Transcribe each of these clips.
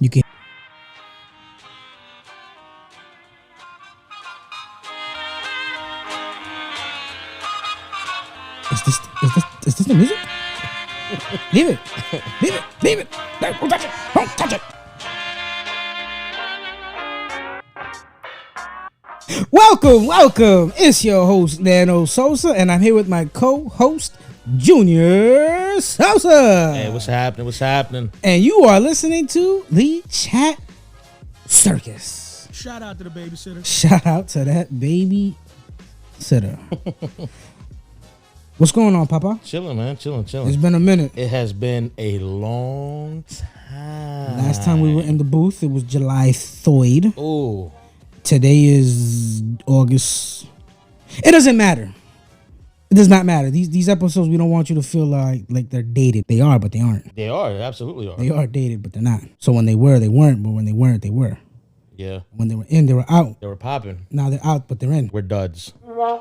You can. Is this the music? Leave it. Leave it. Leave it. Don't touch it. Don't touch it. Welcome. It's your host, Nano Sosa, and I'm here with my co-host, Junior Sosa. Hey, what's happening? And you are listening to the Chat Circus. Shout out to the babysitter. Shout out to that baby sitter. What's going on, Papa? Chilling, man. Chilling. It's been a minute. It has been a long time. Last time we were in the booth, it was July 3rd. Oh. Today is August. It doesn't matter. It does not matter. These episodes, we don't want you to feel like they're dated. They are, but they aren't. They are. They absolutely are. They are dated, but they're not. So when they were, they weren't. But when they weren't, they were. Yeah. When they were in, they were out. They were popping. Now they're out, but they're in. We're duds. Boom.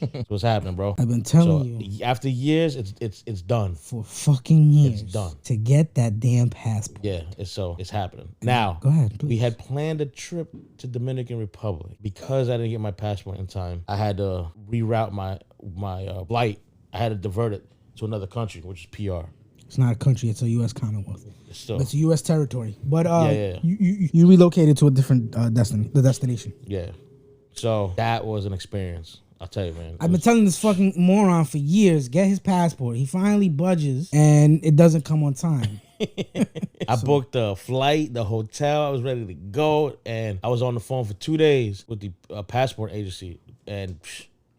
That's what's happening, bro. I've been telling you. After years, it's done. For fucking years. It's done. To get that damn passport. Yeah, it's happening. Now, go ahead, please. We had planned a trip to Dominican Republic. Because I didn't get my passport in time, I had to reroute my flight. I had to divert it to another country, which is PR. It's not a country, it's a U.S. Commonwealth. Still. It's a U.S. territory. But yeah. You relocated to a different destination. Yeah. So that was an experience. I'll tell you, man. I've been telling this fucking moron for years, get his passport. He finally budges, and it doesn't come on time. I booked the flight, the hotel. I was ready to go, and I was on the phone for 2 days with the passport agency, and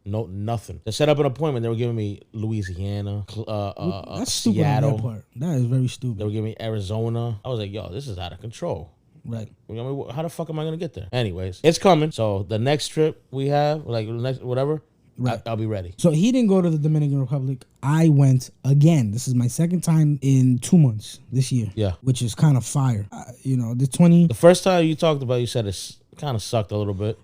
nothing. They set up an appointment. They were giving me Louisiana, That's stupid Seattle. on their part. That is very stupid. They were giving me Arizona. I was like, yo, this is out of control. Right. I mean, how the fuck am I gonna get there? Anyways, it's coming. So the next trip we have, like next whatever, right. I'll be ready. So he didn't go to the Dominican Republic. I went again. This is my second time in 2 months this year. Yeah. Which is kind of fire. The first time you talked about it, you said it kind of sucked a little bit.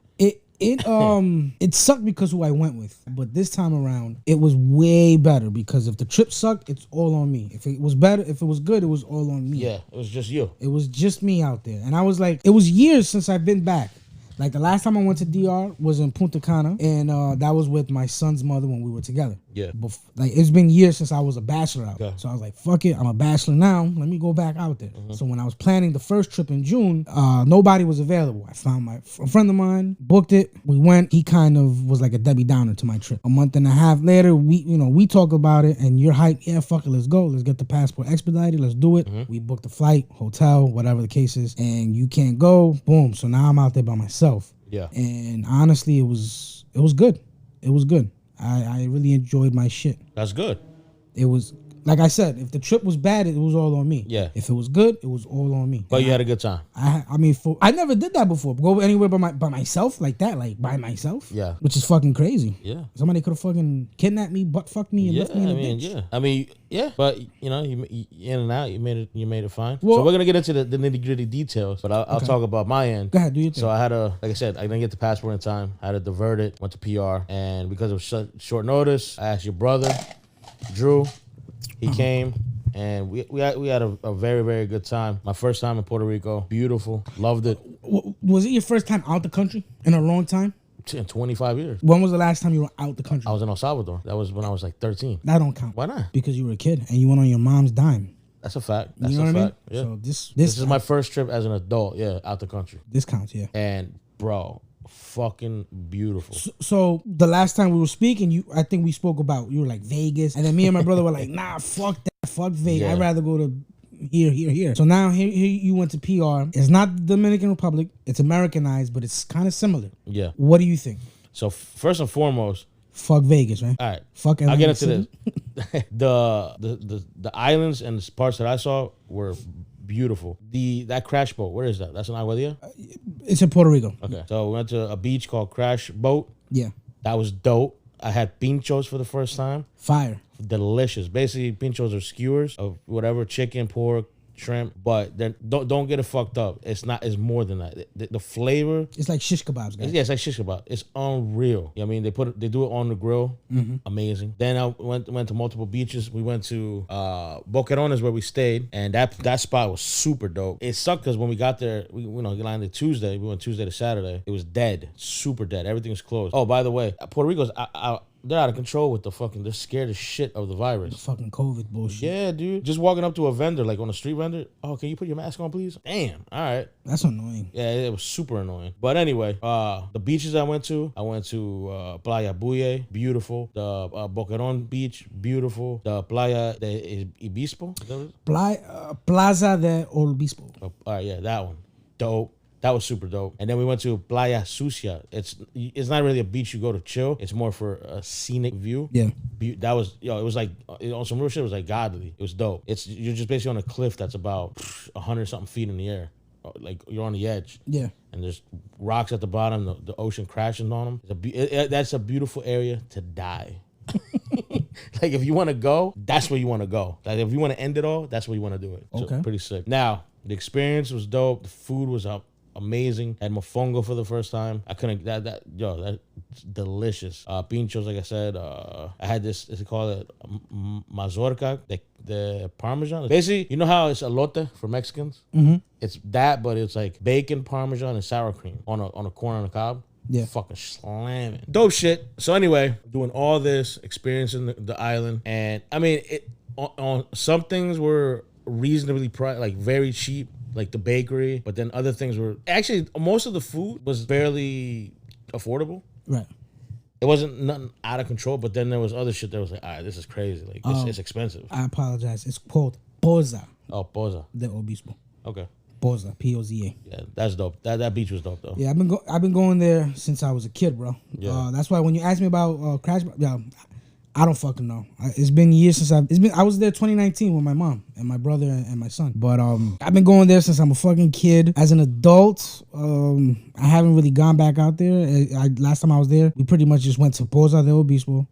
It sucked because who I went with, but this time around it was way better because if the trip sucked, it's all on me. If it was good, it was all on me. Yeah, it was just you. It was just me out there, and I was like, it was years since I've been back. Like the last time I went to DR was in Punta Cana, and that was with my son's mother when we were together. Yeah. It's been years since I was a bachelor out. Okay. So I was like, fuck it, I'm a bachelor now. Let me go back out there. Mm-hmm. So when I was planning the first trip in June, nobody was available. I found a friend of mine, booked it. We went. He kind of was like a Debbie Downer to my trip. A month and a half later, we talk about it, and you're hyped. Yeah, fuck it, let's go. Let's get the passport expedited. Let's do it. Mm-hmm. We booked the flight, hotel, whatever the case is, and you can't go. Boom. So now I'm out there by myself. Yeah. And honestly, it was good. It was good. I really enjoyed my shit. That's good. It was, like I said, if the trip was bad, it was all on me. Yeah. If it was good, it was all on me. But you had a good time. I never did that before. Go anywhere by myself like that, like by myself. Yeah. Which is fucking crazy. Yeah. Somebody could have fucking kidnapped me, butt fucked me, and left me in a ditch. Yeah. I mean, yeah. But you in and out, you made it fine. Well, so we're gonna get into the nitty gritty details, but I'll talk about my end. Go ahead, do your thing. So like I said, I didn't get the passport in time. I had to divert it. Went to PR, and because of short notice, I asked your brother, Drew. He came. And we had a very, very good time. My first time in Puerto Rico. Beautiful. Loved it. Was it your first time out the country in a long time? In 25 years. When was the last time you were out the country? I was in El Salvador. That was when I was like 13. That don't count. Why not? Because you were a kid and you went on your mom's dime. That's a fact. You know what I mean? Yeah. So this is my first trip as an adult. Yeah, out the country. This counts, yeah. And bro, fucking beautiful. So the last time we were speaking, I think we spoke about, you were like Vegas, and then me and my brother were like, nah, fuck that, fuck Vegas. Yeah. I'd rather go to here. So now here you went to PR. It's not the Dominican Republic. It's Americanized, but it's kind of similar. Yeah. What do you think? So first and foremost, fuck Vegas, right? All right. Fuck LA. I'll get into this. The islands and the parts that I saw were beautiful. That crash boat, where is that? That's in Aguadilla? It's in Puerto Rico. Okay. So we went to a beach called Crash Boat. Yeah. That was dope. I had pinchos for the first time. Fire. Delicious. Basically, pinchos are skewers of whatever, chicken, pork, shrimp, but then don't get it fucked up. It's not. It's more than that. The flavor. It's like shish kebabs, guys. Yeah, it's like shish kebab. It's unreal. I mean, they do it on the grill. Amazing. Then I went to multiple beaches. We went to Boquerón is where we stayed, and that spot was super dope. It sucked because when we got there, we landed Tuesday. We went Tuesday to Saturday. It was dead, super dead. Everything was closed. Oh, by the way, Puerto Rico's they're out of control with the fucking. They're scared as shit of the virus. The fucking COVID bullshit. Yeah, dude. Just walking up to a vendor, like on a street vendor. Oh, can you put your mask on, please? Damn. All right. That's annoying. Yeah, it was super annoying. But anyway, the beaches I went to Playa Buye, beautiful. The Boquerón Beach, beautiful. The Playa de Ibispo. Plaza de Obispo. All right, yeah, that one. Dope. That was super dope. And then we went to Playa Sucia. It's not really a beach you go to chill. It's more for a scenic view. Yeah. That was, it was like, on some real shit, it was like godly. It was dope. You're just basically on a cliff that's about 100-something feet in the air. Like, you're on the edge. Yeah. And there's rocks at the bottom, the ocean crashing on them. That's a beautiful area to die. Like, if you want to go, that's where you want to go. Like, if you want to end it all, that's where you want to do it. Okay. So, pretty sick. Now, the experience was dope. The food was amazing. Had mofongo for the first time. I couldn't that's delicious. Pinchos, like I said. I had this, is it called mazorca, the parmesan. Basically, you know how it's elote for Mexicans? Mm-hmm. It's that, but it's like bacon, parmesan, and sour cream on a corn on the cob. Yeah. Fucking slamming. Dope shit. So anyway, doing all this, experiencing the island, and I mean, on some things were reasonably priced, like very cheap, like the bakery, but then other things were actually, most of the food was barely affordable. Right. It wasn't nothing out of control, but then there was other shit that was like, all right, this is crazy. Like, it's expensive. I apologize. It's called Poza Oh, Poza. de Obispo. Okay. Poza, Poza. Yeah, that's dope. That beach was dope though. Yeah, I've been going there since I was a kid, bro. Yeah. That's why when you ask me about Crash, I don't fucking know. It's been years since I was there 2019 with my mom and my brother and my son. But I've been going there since I'm a fucking kid. As an adult, I haven't really gone back out there. Last time I was there, we pretty much just went to Poza de Obispo,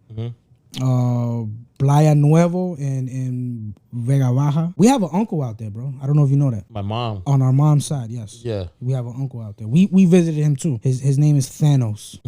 Playa Nuevo in Vega Baja. We have an uncle out there, bro. I don't know if you know that. My mom. On our mom's side, yes. Yeah. We have an uncle out there. We visited him too. His name is Thanos.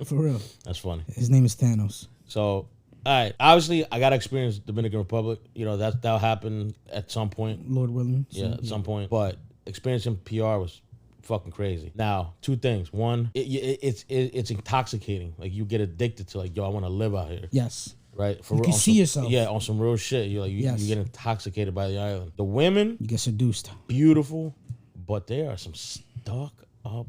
For real. That's funny. His name is Thanos. So, all right. Obviously, I got to experience Dominican Republic. You know, that'll happen at some point. Lord willing. Yeah, at some point. But experiencing PR was fucking crazy. Now, two things. One, it's intoxicating. Like, you get addicted to, like, yo, I want to live out here. Yes. Right? You can see yourself. Yeah, on some real shit. You get intoxicated by the island. The women. You get seduced. Beautiful. But there are some stuck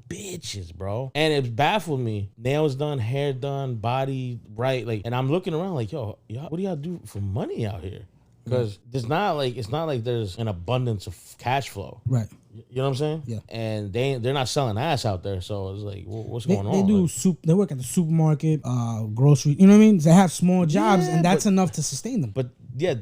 bitches, bro. And it baffled me. Nails done, hair done, body right. Like, and I'm looking around like, yo, what do y'all do for money out here? Because it's not like there's an abundance of cash flow. Right. You know what I'm saying? Yeah. And they're not selling ass out there. So it's like, what's going on? They do they work at the supermarket, grocery. You know what I mean? They have small jobs, and that's enough to sustain them. But yeah,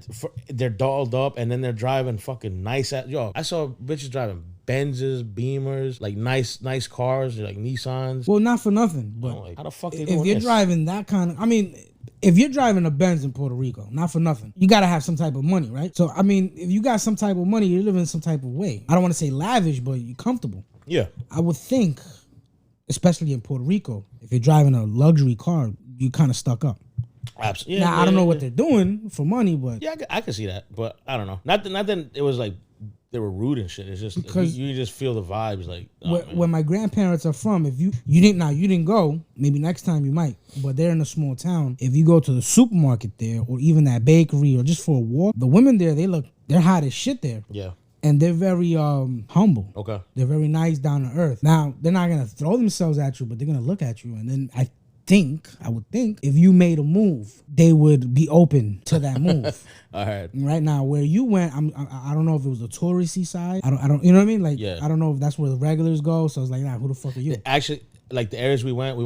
they're dolled up, and then they're driving fucking nice ass. Yo, I saw bitches driving Benzes, Beamers, like nice cars, like Nissans. Well, not for nothing, but like, how the fuck they if doing you're this? driving that kind of, I mean, if you're driving a Benz in Puerto Rico, not for nothing, you gotta have some type of money, right? So I mean, if you got some type of money, you're living some type of way. I don't want to say lavish, but you're comfortable. Yeah, I would think, especially in Puerto Rico, if you're driving a luxury car, you kind of stuck up. Absolutely. Now I don't know what they're doing for money, but yeah, I can see that, but I don't know. Not that it was like they were rude and shit. It's just because you just feel the vibes. Like where my grandparents are from, if you didn't go, maybe next time you might. But they're in a small town. If you go to the supermarket there, or even that bakery, or just for a walk, the women there, they're hot as shit there. Yeah. And they're very humble. Okay. They're very nice, down to earth. Now they're not gonna throw themselves at you, but they're gonna look at you, and then I would think if you made a move, they would be open to that move. All right. Right now, where you went, I don't know if it was the touristy side. I don't, you know what I mean? Like, yeah. I don't know if that's where the regulars go. So I was like, nah, who the fuck are you? Actually, like the areas we went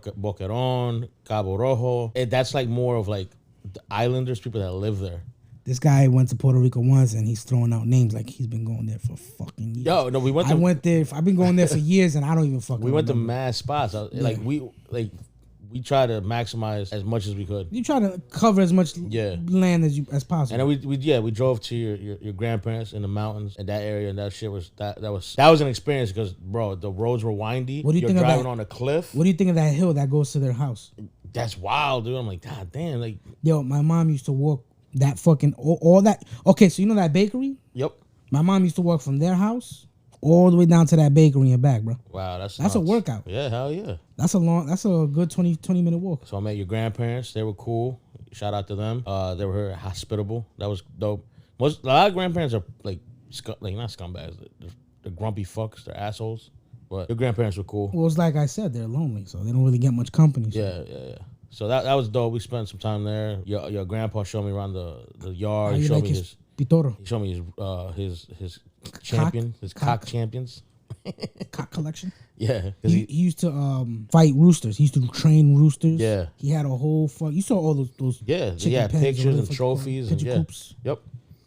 Boquerón, Cabo Rojo. That's like more of like the islanders, people that live there. This guy went to Puerto Rico once, and he's throwing out names like he's been going there for fucking years. Yo, no, we went. I went there. I've been going there for years, and I don't even fucking. We went remember. to mad spots. We we try to maximize as much as we could. You try to cover as much land as possible. And then we drove to your grandparents in the mountains in that area, and that shit was that was an experience because, bro, the roads were windy. What do you think driving of that? on a cliff. What do you think of that hill that goes to their house? That's wild, dude. I'm like, God damn, like, yo, my mom used to walk that fucking all that. Okay, so you know that bakery? Yep. My mom used to walk from their house all the way down to that bakery and back, bro. Wow, that's a workout. Yeah, hell yeah. That's a good 20 minute walk. So I met your grandparents. They were cool. Shout out to them. They were hospitable. That was dope. A lot of grandparents are like not scumbags. They're grumpy fucks. They're assholes. But your grandparents were cool. Well, it's like I said, they're lonely, so they don't really get much company. So. Yeah. So that was dope. We spent some time there. Your grandpa showed me around the yard. He showed me his pitoro. He showed me his champion, his cock champions. Cock collection. Yeah, he used to fight roosters. He used to train roosters. Yeah, he had a whole you saw all those. Yeah, he had pictures and trophies and coops. Yep.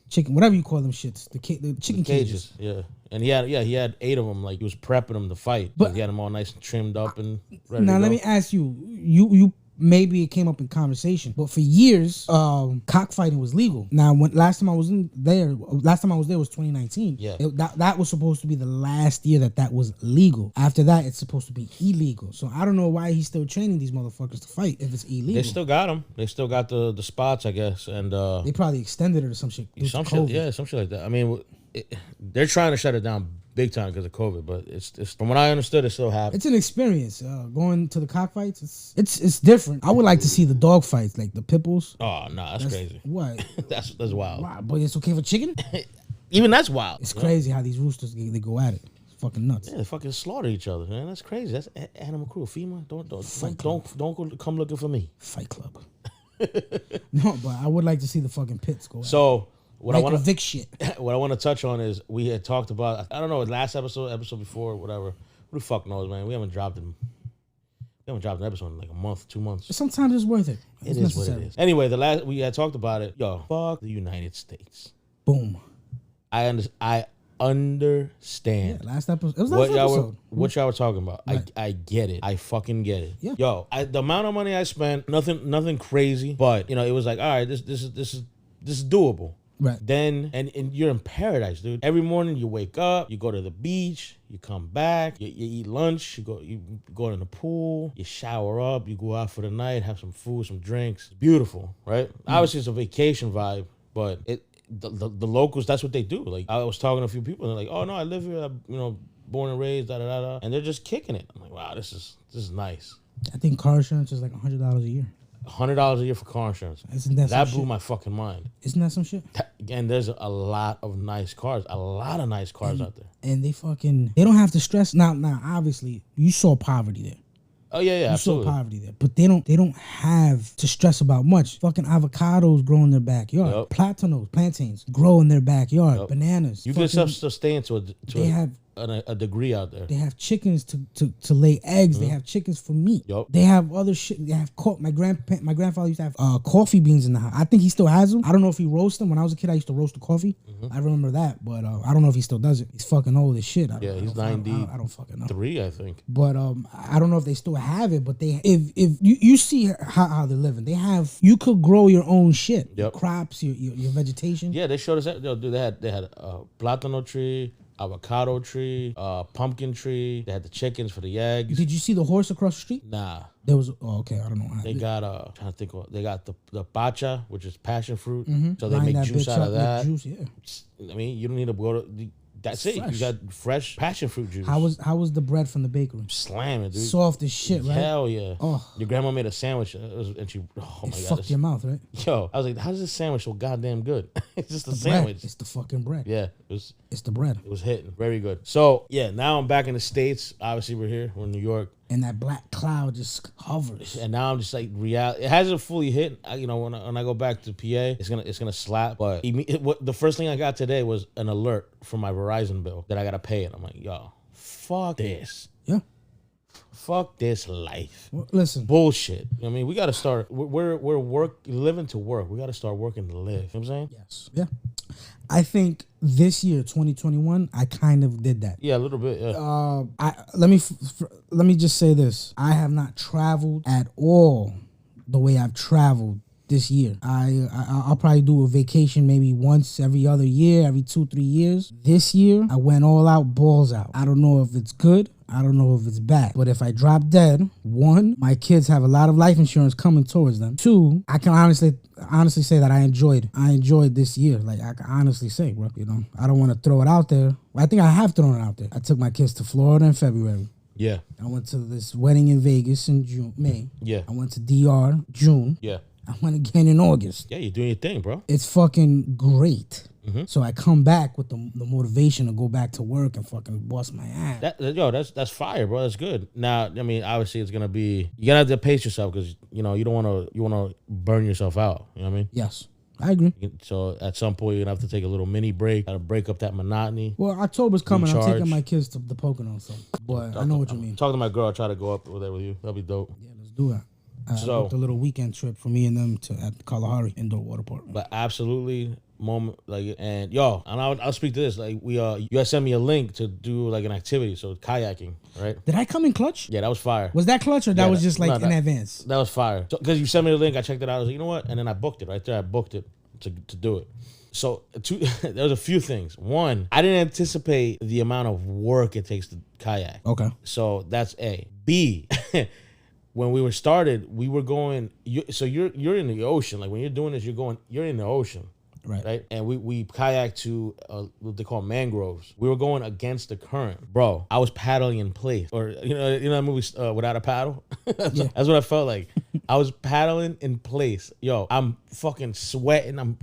Chicken, whatever you call them shits, the chicken cages. Yeah, and he had 8 of them. Like he was prepping them to fight, but he had them all nice and trimmed up and ready. Now let me ask you, you. Maybe it came up in conversation, but for years, cockfighting was legal. Now, last time I was there was 2019. Yeah, that was supposed to be the last year that was legal. After that, it's supposed to be illegal. So I don't know why he's still training these motherfuckers to fight if it's illegal. They still got them. They still got the spots, I guess, and they probably extended it or some shit. Some shit like that. I mean, they're trying to shut it down big time because of COVID, but it's from what I understood, it still happens. It's an experience. Going to the cockfights, it's different. I would like to see the dog fights, like the pit bulls. Oh no, that's crazy. What? that's wild. Wow, but it's okay for chicken. Even that's wild. It's crazy how these roosters they go at it. It's fucking nuts. Yeah, they fucking slaughter each other, man. That's crazy. That's animal cruelty. FEMA, don't come looking for me. Fight Club. No, but I would like to see the fucking pits go. So. What I want to touch on is we had talked about, I don't know, last episode before, whatever. Who the fuck knows, man? We haven't dropped an episode in like a month, 2 months. Sometimes it's worth it. It is what it is. Anyway, we had talked about it. Yo, fuck the United States. Boom. I understand. Yeah, last episode. It was last episode. What y'all were talking about. Right. I get it. I fucking get it. Yeah. Yo, the amount of money I spent, nothing crazy, but it was like, all right, this is doable. Right. Then, and you're in paradise, dude. Every morning you wake up, you go to the beach, you come back, you eat lunch, you go in the pool, you shower up, you go out for the night, have some food, some drinks. It's beautiful, right? Obviously, it's a vacation vibe, but the locals, that's what they do. Like, I was talking to a few people, and they're like, oh, no, I live here, born and raised, da-da-da-da. And they're just kicking it. I'm like, wow, this is nice. I think car insurance is like $100 a year. $100 a year for car insurance. That blew my fucking mind. Isn't that some shit? And there's a lot of nice cars. A lot of nice cars out there. And they don't have to stress. Now, obviously, you saw poverty there. Oh, yeah, absolutely. You saw poverty there. But they don't have to stress about much. Fucking avocados grow in their backyard. Yep. Plantains grow in their backyard. Yep. Bananas. You can self-sustain a degree out there. They have chickens to lay eggs. Mm-hmm. They have chickens for meat. Yep. They have other shit. They have my grandfather used to have coffee beans in the house. I think he still has them. I don't know if he roasts them. When I was a kid, I used to roast the coffee. Mm-hmm. I remember that, but I don't know if he still does it. He's fucking old as shit. He's 90. I don't fucking know. 3, I think. But I don't know if they still have it. But if you see how they're living, you could grow your own shit. Yep. Crops, your vegetation. Yeah, they showed us that. Dude, they had a platano tree, avocado tree, pumpkin tree. They had the chickens for the eggs. Did you see the horse across the street? Nah. There was okay. I don't know. They got trying to think. They got the pacha, which is passion fruit. Mm-hmm. So they make juice out of that. Juice, yeah. I mean, you don't need to go to. That's it. You got fresh passion fruit juice. How was the bread from the bakery? Slamming, dude. Soft as shit, right? Hell yeah. Oh. Your grandma made a sandwich, and she. Oh my god. Fucked your mouth, right? Yo, I was like, how does this sandwich so goddamn good? It's just a bread. sandwich. It's the fucking bread. Yeah, it's the bread. It was hitting very good. So yeah, now I'm back in the States. Obviously, we're here. We're in New York. And that black cloud just hovers. And now I'm just like reality. It hasn't fully hit. When I go back to PA, it's gonna slap. But the first thing I got today was an alert from my Verizon bill that I gotta pay it. I'm like, yo, fuck this. Yeah. fuck this life. Well, listen, Bullshit. I mean, we got to start. We're living to work. We got to start working to live. You know what I'm saying? yes, yeah. I think this year, 2021, I kind of did that. Yeah, a little bit. Yeah. Let me just say this: I have not traveled at all the way I've traveled this year. I'll probably do a vacation maybe once every other year, every 2-3 years. This year, I went all out, balls out. I don't know if it's good. I don't know if it's bad. But if I drop dead, 1, my kids have a lot of life insurance coming towards them. 2, I can honestly say that I enjoyed this year. Like, I can honestly say, bro, you know, I don't want to throw it out there. I think I have thrown it out there. I took my kids to Florida in February. Yeah. I went to this wedding in Vegas in May. Yeah. I went to DR June. Yeah. I went again in August. Yeah, you're doing your thing, bro. It's fucking great. So I come back with the motivation to go back to work and fucking bust my ass. That's fire, bro. That's good. Now, I mean, obviously, it's gonna be you gotta have to pace yourself because you know you want to burn yourself out. You know what I mean? Yes, I agree. So at some point, you're gonna have to take a little mini break. Gotta break up that monotony. Well, October's coming. Recharge. I'm taking my kids to the Poconos, so but I know what you mean. Talk to my girl. I'll try to go up there with you. That'll be dope. Yeah, let's do that. I booked a little weekend trip for me and them at the Kalahari Indoor Water Park. But absolutely. Moment like and yo, and I'll speak to this. Like you had sent me a link to do like an activity, so kayaking, right? Did I come in clutch? Yeah, that was fire. Was that clutch or that was just like in advance? That was fire. Because you sent me the link, I checked it out. I was like, you know what? And then I booked it right there. I booked it to do it. So there was a few things. One, I didn't anticipate the amount of work it takes to kayak. Okay. So that's A. B. When we were started, we were going. So you're in the ocean. Like when you're doing this, you're in the ocean. Right. And we kayaked to what they call mangroves. We were going against the current. Bro, I was paddling in place. Or, you know that movie, Without a Paddle? That's what I felt like. I was paddling in place. Yo, I'm fucking sweating. I'm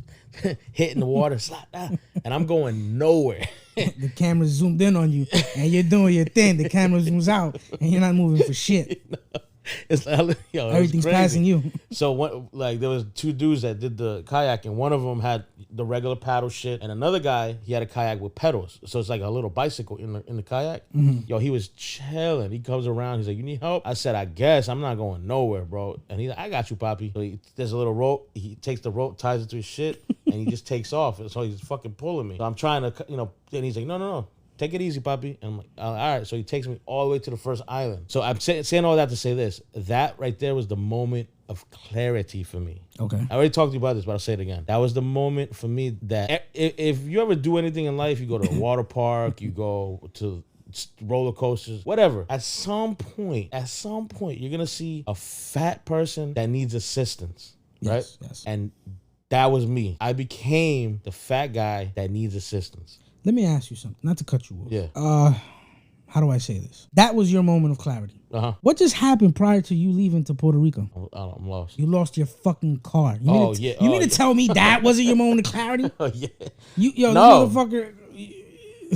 hitting the water. And I'm going nowhere. The camera zoomed in on you. And you're doing your thing. The camera zooms out. And you're not moving for shit. It's everything's passing you. So there was 2 dudes that did the kayak, and one of them had the regular paddle shit, and another guy, he had a kayak with pedals, so it's like a little bicycle in the kayak. Yo, he was chilling. He comes around, he's like, "You need help?" I said, "I guess. I'm not going nowhere, bro." And he's like, "I got you, Poppy." So there's a little rope. He takes the rope, ties it to his shit, and he just takes off. So he's fucking pulling me. So I'm trying to, and he's like, "No. Take it easy, Poppy." And I'm like, all right. So he takes me all the way to the first island. So I'm saying all that to say this. That right there was the moment of clarity for me. Okay. I already talked to you about this, but I'll say it again. That was the moment for me that if you ever do anything in life, you go to a water park, you go to roller coasters, whatever. At some point, you're going to see a fat person that needs assistance, right? Yes. And that was me. I became the fat guy that needs assistance. Let me ask you something, not to cut you off. Yeah. How do I say this? That was your moment of clarity. What just happened prior to you leaving to Puerto Rico? I'm lost. You lost your fucking car. You mean to tell me that wasn't your moment of clarity? Oh, yeah. This motherfucker...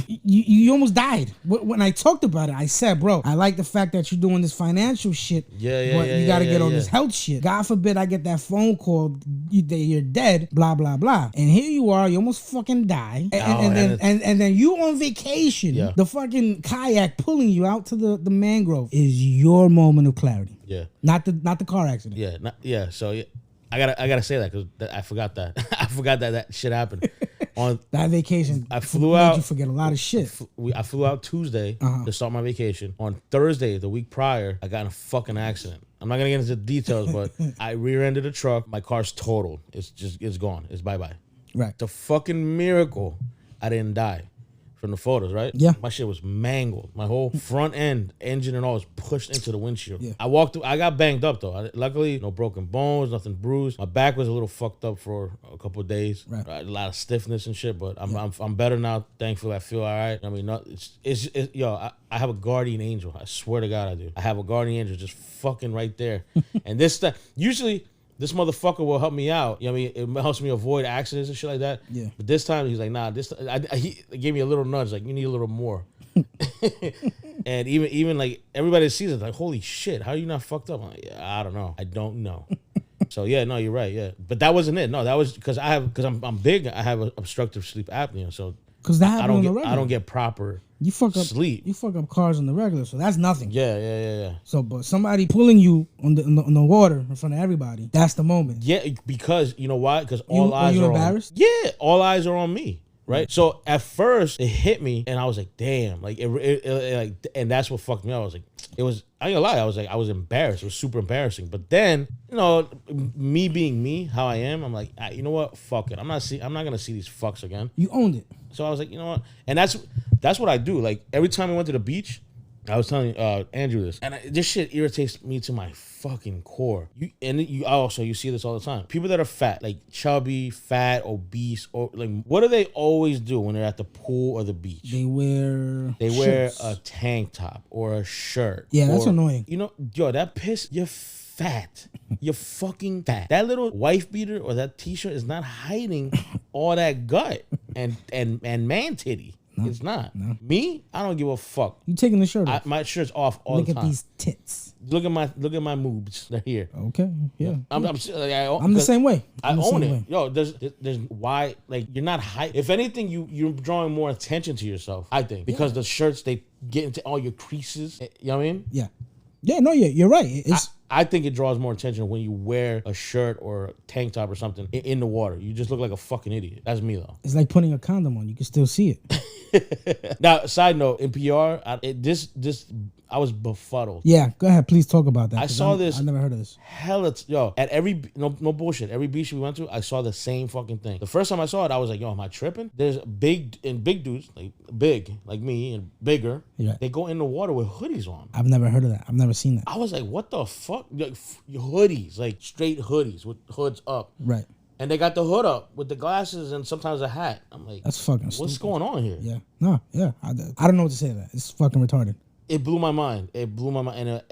You almost died. When I talked about it, I said, bro, I like the fact that you're doing this financial shit, but you got to get on this health shit. God forbid I get that phone call that you're dead, blah, blah, blah. And here you are, you almost fucking die. And then you on vacation, the fucking kayak pulling you out to the mangrove is your moment of clarity. Yeah. Not the car accident. Yeah. So I gotta say that because I forgot that. I forgot that shit happened. On that vacation, I flew out. You forget a lot of shit. I flew out Tuesday to start my vacation. On Thursday, the week prior, I got in a fucking accident. I'm not gonna get into the details, but I rear-ended a truck. My car's totaled. It's gone. It's bye-bye. Right. It's a fucking miracle I didn't die. From the photos, right? Yeah. My shit was mangled. My whole front end, engine and all was pushed into the windshield. Yeah. I got banged up though. Luckily, no broken bones, nothing bruised. My back was a little fucked up for a couple of days. Right. A lot of stiffness and shit, but I'm better now. Thankfully, I feel all right. I mean, I have a guardian angel. I swear to God, I do. I have a guardian angel just fucking right there. And usually this motherfucker will help me out. You know what I mean? It helps me avoid accidents and shit like that. Yeah. But this time, he's like, nah, he gave me a little nudge, like, you need a little more. And even like, everybody sees it, like, holy shit, how are you not fucked up? I'm like, yeah, I don't know. I don't know. So, yeah, no, you're right, yeah. But that wasn't it. No, that was because I'm big. I have obstructive sleep apnea. So Because that happens on the regular. I don't get proper you fuck up sleep. You fuck up cars on the regular, so that's nothing. Yeah. So, but somebody pulling you on the water in front of everybody, that's the moment. Yeah, because you know why? Because all eyes are embarrassed? Yeah, all eyes are on me. Right. So at first it hit me and I was like, damn, like it like, and that's what fucked me up. I was like, I ain't gonna lie. I was embarrassed. It was super embarrassing. But then, you know, me being me, how I am, I'm like, you know what? Fuck it. I'm not gonna see these fucks again. You owned it. So I was like, you know what? And that's what I do. Like every time I went to the beach, I was telling Andrew this, and this shit irritates me to my fucking core. You see this all the time. People that are fat, like chubby, fat, obese, or like, what do they always do when they're at the pool or the beach? They wear a tank top or a shirt. Yeah, that's annoying. You know, yo, that piss. You're fat. You're fucking fat. That little wife beater or that t-shirt is not hiding all that gut and man titty. No, it's not. No. Me, I don't give a fuck. You taking the shirt off? My shirt's off all the time. Look at these tits. Look at my moobs. They're here. Okay. Yeah. I'm the same way. I own it. Yo, there's why, like, you're not hype. If anything, you're drawing more attention to yourself, I think. Because the shirts, they get into all your creases. You know what I mean? Yeah. Yeah, no, you're right. I think it draws more attention when you wear a shirt or a tank top or something in the water. You just look like a fucking idiot. That's me, though. It's like putting a condom on. You can still see it. Now, side note, in PR, I was befuddled. Yeah, go ahead. Please talk about that. I saw this. I never heard of this. At every, no bullshit. Every beach we went to, I saw the same fucking thing. The first time I saw it, I was like, yo, am I tripping? There's big dudes, like big, like me and bigger. Yeah. They go in the water with hoodies on. I've never heard of that. I've never seen that. I was like, what the fuck? Like, hoodies, like straight hoodies with hoods up. Right. And they got the hood up with the glasses and sometimes a hat. I'm like, that's fucking what's stupid. going on here? Yeah. No, yeah. I don't know what to say to that. It's fucking retarded. It blew my mind. And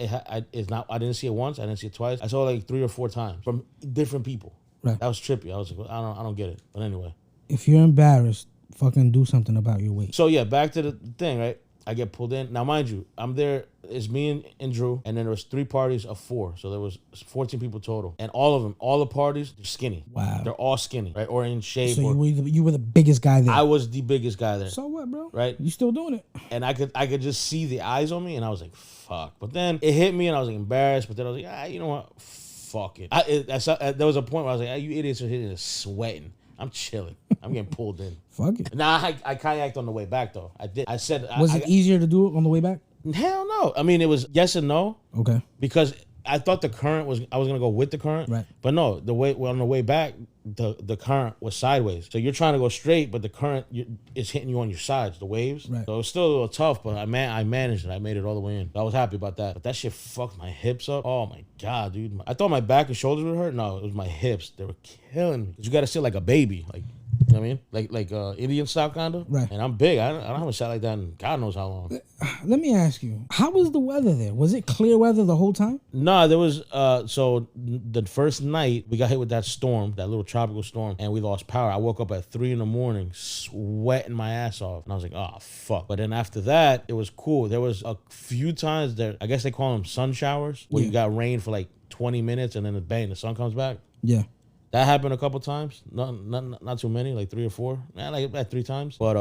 it's not. I didn't see it once. I didn't see it twice. I saw it like 3 or 4 times from different people. Right. That was trippy. I was like, I don't get it. But anyway. If you're embarrassed, fucking do something about your weight. So yeah, back to the thing, right? I get pulled in. Now, mind you, I'm there. It's me and Drew, and then there was 3 parties of 4. So there was 14 people total. And all of them, all the parties, they're skinny. Wow. They're all skinny, right? Or in shape. So you were the biggest guy there. I was the biggest guy there. So what, bro? Right? You still doing it. And I could just see the eyes on me, and I was like, fuck. But then it hit me, and I was like embarrassed. But then I was like, you know what? Fuck it. There was a point where I was like, you idiots are hitting and sweating. I'm chilling. I'm getting pulled in. Fuck it. Nah, I kayaked on the way back, though. I did. I said... Was it easier to do it on the way back? Hell no. I mean, it was yes and no. Okay. Because I thought the current was... I was going to go with the current. Right. But no, on the way back, the current was sideways. So you're trying to go straight, but the current is hitting you on your sides, the waves. Right. So it was still a little tough, but I managed it. I made it all the way in. I was happy about that. But that shit fucked my hips up. Oh, my God, dude. I thought my back and shoulders would hurt. No, it was my hips. They were killing me. Because you got to sit like a baby. Like... You know what I mean? Like Indian style kind of. Right. And I'm big. I don't have a shot like that in God knows how long. Let me ask you, how was the weather there? Was it clear weather the whole time? No, there was, so the first night we got hit with that storm, that little tropical storm, and we lost power. I woke up at 3 a.m, sweating my ass off. And I was like, oh, fuck. But then after that, it was cool. There was a few times there, I guess they call them sun showers, where you got rain for like 20 minutes and then bang, the sun comes back. Yeah. That happened a couple times. Not too many, like 3 or 4. Like 3 times. But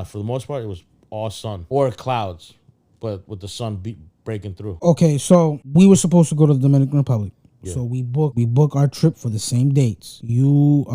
for the most part, it was all sun or clouds, but with the sun breaking through. Okay, so we were supposed to go to the Dominican Republic. Yeah. So we book our trip for the same dates. You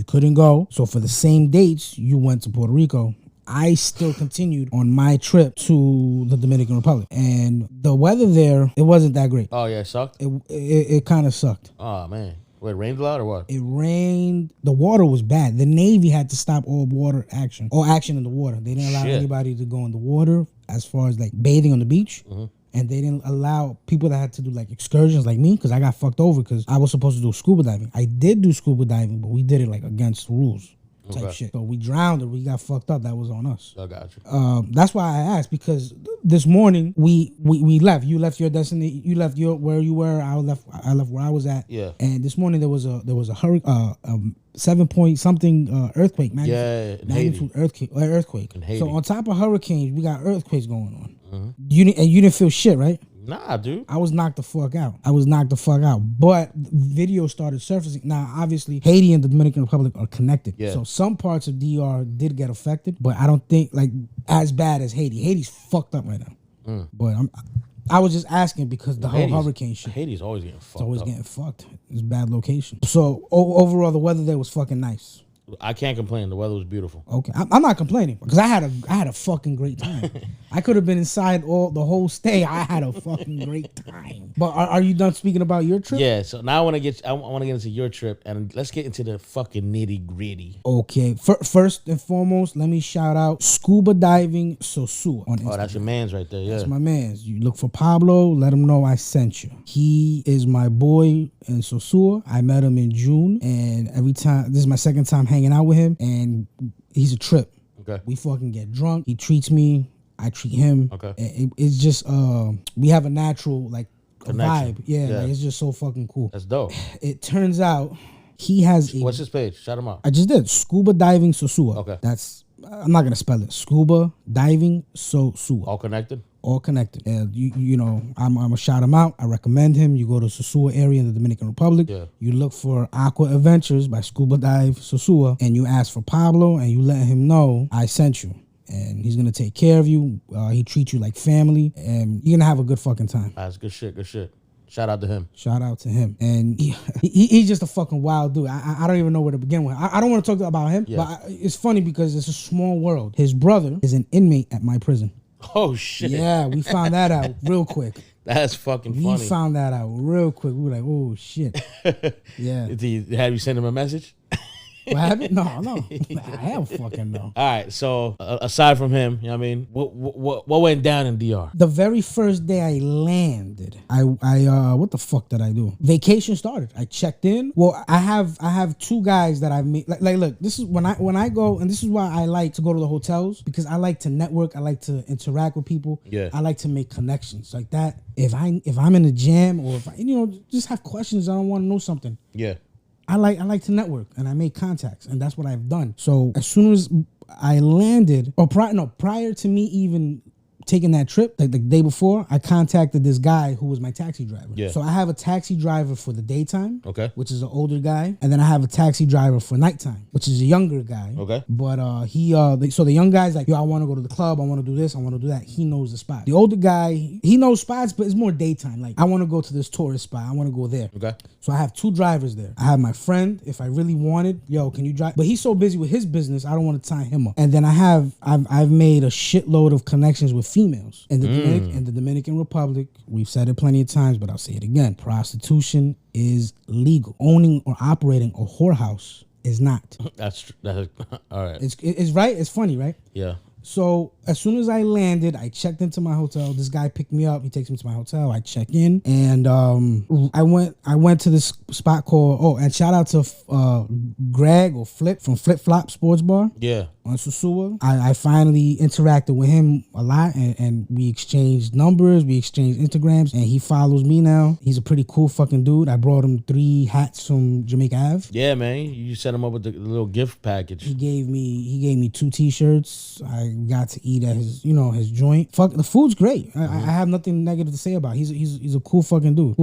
couldn't go, so for the same dates, you went to Puerto Rico. I still continued on my trip to the Dominican Republic, and the weather there, it wasn't that great. Oh yeah, it sucked. It kind of sucked. Oh man. What, it rained a lot or what? It rained. The water was bad. The Navy had to stop all action in the water. They didn't allow anybody to go in the water as far as like bathing on the beach. Mm-hmm. And they didn't allow people that had to do like excursions like me, because I got fucked over because I was supposed to do scuba diving. I did do scuba diving, but we did it like against rules. Type shit. So we drowned or we got fucked up. That was on us. I got you. That's why I asked, because this morning we left. You left your destination. You left where you were. I left where I was at. Yeah. And this morning there was a hurricane, 7 point something earthquake. Magnitude earthquake. In Haiti. So on top of hurricanes, we got earthquakes going on. Mm-hmm. You didn't feel shit, right? Nah, dude. I was knocked the fuck out. But video started surfacing. Now, obviously, Haiti and the Dominican Republic are connected. Yeah. So some parts of DR did get affected, but I don't think like as bad as Haiti. Haiti's fucked up right now. But I was just asking because the whole hurricane shit. Haiti's always getting fucked. It's always getting fucked. It's a bad location. So overall, the weather there was fucking nice. I can't complain. The weather was beautiful. Okay, I'm not complaining because I had a fucking great time. I could have been inside the whole stay. I had a fucking great time. But are you done speaking about your trip? Yeah. So now I want to get into your trip and let's get into the fucking nitty gritty. Okay. First and foremost, let me shout out Scuba Diving Sosua on Instagram. Oh, that's your man's right there. Yeah, that's my man's. You look for Pablo. Let him know I sent you. He is my boy in Sosua. I met him in June, and every time this is my second time hanging out with him, and he's a trip. Okay. We fucking get drunk. He treats me. I treat him. Okay. It's just we have a natural like a vibe. Yeah. Like, it's just so fucking cool. That's dope. It turns out he has what's his page? Shout him out. I just did Scuba Diving Sosua. Okay. I'm not gonna spell it. Scuba Diving Sosua. All connected. All connected. And you know, I'm gonna shout him out. I recommend him. You go to Sosua area in the Dominican Republic. Yeah. You look for Aqua Adventures by Scuba Dive Sosua, and you ask for Pablo, and you let him know I sent you. And he's gonna take care of you. He treats you like family, and you're gonna have a good fucking time. That's good shit. Good shit. Shout out to him. Shout out to him. And he's just a fucking wild dude. I don't even know where to begin with. I don't want to talk about him, but it's funny because it's a small world. His brother is an inmate at my prison. Oh, shit. Yeah, we found that out real quick. That's fucking funny. We found that out real quick. We were like, oh, shit. Yeah. Did he have you send him a message? What happened? No. I have fucking no. All right. So aside from him, you know what I mean? What went down in DR? The very first day I landed, I what the fuck did I do? Vacation started. I checked in. Well, I have two guys that I've met. Like look, this is when I go, and this is why I like to go to the hotels, because I like to network. I like to interact with people. Yeah. I like to make connections like that. If I'm in a jam, or if I, just have questions, I don't want to know something. Yeah. I like to network, and I make contacts, and that's what I've done. So as soon as I landed, or prior to me even taking that trip, like the day before, I contacted this guy who was my taxi driver. Yeah. So I have a taxi driver for the daytime, Okay. which is an older guy, and then I have a taxi driver for nighttime, which is a younger guy. Okay. But so the young guy's like, yo, I want to go to the club, I want to do this, I want to do that. He knows the spot. The older guy, he knows spots, but it's more daytime. Like, I want to go to this tourist spot, I want to go there. Okay. So I have two drivers there. I have my friend, if I really wanted, yo, can you drive? But he's so busy with his business, I don't want to tie him up. And then I've made a shitload of connections with females in the Dominican Republic. We've said it plenty of times, but I'll say it again. Prostitution is legal. Owning or operating a whorehouse is not. That's all right. It's right. It's funny, right? Yeah. So as soon as I landed, I checked into my hotel. This guy picked me up. He takes me to my hotel. I check in, and I went to this spot called and shout out to Greg or Flip from Flip Flop Sports Bar. Yeah. On Sosua. I finally interacted with him a lot, and we exchanged numbers, we exchanged Instagrams, and he follows me now. He's a pretty cool fucking dude. I brought him 3 hats from Jamaica Ave. Yeah, man. You set him up with the little gift package. He gave me 2 t-shirts. I got to eat at his joint. Fuck, the food's great. I have nothing negative to say about it. He's a cool fucking dude.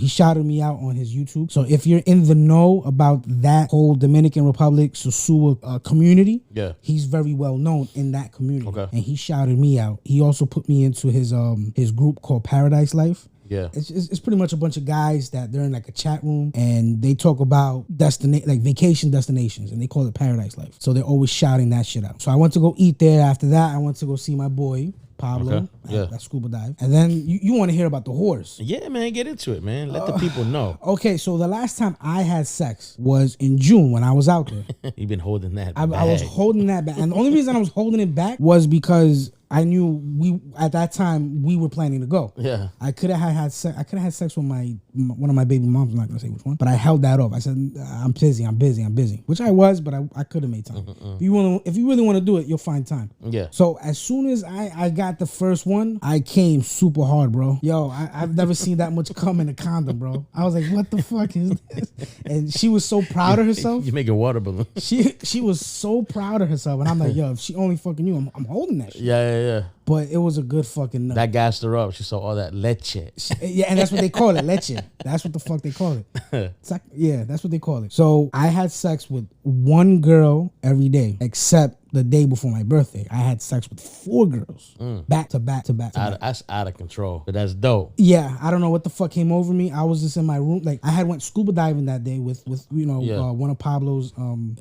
He shouted me out on his YouTube. So if you're in the know about that whole Dominican Republic Sosua community, yeah, he's very well known in that community. Okay. And he shouted me out. He also put me into his group called Paradise Life. Yeah. It's pretty much a bunch of guys that they're in like a chat room, and they talk about vacation destinations, and they call it Paradise Life. So they're always shouting that shit out. So I went to go eat there. After that, I went to go see my boy Pablo at Scuba Dive. And then you want to hear about the horse. Yeah, man, get into it, man. Let the people know. Okay, so the last time I had sex was in June when I was out there. You've been holding that I was holding that back. And the only reason I was holding it back was because I knew at that time we were planning to go. Yeah. I could have had sex with one of my baby moms. I'm not gonna say which one, but I held that off. I said, I'm busy, which I was, but I could have made time. If you really want to do it, you'll find time. Yeah. So as soon as I got the first one, I came super hard, bro. Yo, I've never seen that much cum in a condom, bro. I was like, what the fuck is this? And she was so proud of herself. You make a water balloon. She was so proud of herself, and I'm like, yo, if she only fucking you, I'm holding that shit. Yeah. yeah. But it was a good fucking nut. That gassed her up. She saw all that leche. Yeah, and that's what they call it, leche. That's what the fuck they call it. Yeah, that's what they call it. So I had sex with one girl every day, except the day before my birthday. I had sex with 4 girls, back to back to back to back. That's out of control, but that's dope. Yeah, I don't know what the fuck came over me. I was just in my room. Like, I had went scuba diving that day with one of Pablo's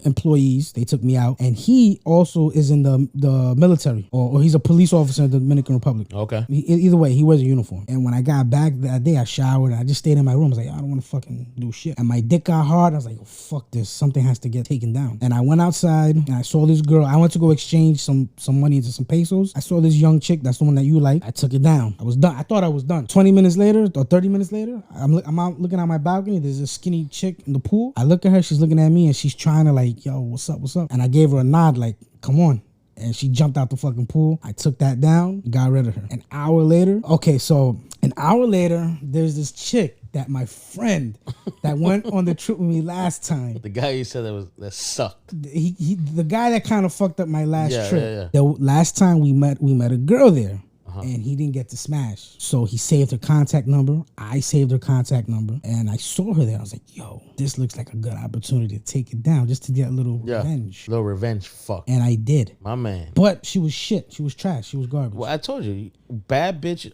employees. They took me out, and he also is in the military, or he's a police officer in the Dominican Republic. Okay. Either way, he wears a uniform. And when I got back that day, I showered, and I just stayed in my room. I was like, I don't want to fucking do shit. And my dick got hard. I was like, oh, fuck this. Something has to get taken down. And I went outside, and I saw this girl. I went to go exchange some money into some pesos. I saw this young chick. That's the one that you like. I took it down. I was done. I thought I was done. 20 minutes later or 30 minutes later, I'm out looking out my balcony. There's a skinny chick in the pool. I look at her. She's looking at me, and she's trying to like, yo, what's up? What's up? And I gave her a nod like, come on. And she jumped out the fucking pool. I took that down, got rid of her. An hour later, there's this chick that my friend that went on the trip with me last time. The guy you said that sucked. The guy that kind of fucked up my last trip. Yeah. The last time we met a girl there. And he didn't get to smash. So he saved her contact number. I saved her contact number. And I saw her there. I was like, yo, this looks like a good opportunity to take it down just to get a little revenge. Little revenge fuck. And I did. My man. But she was shit. She was trash. She was garbage. Well, I told you, bad bitches,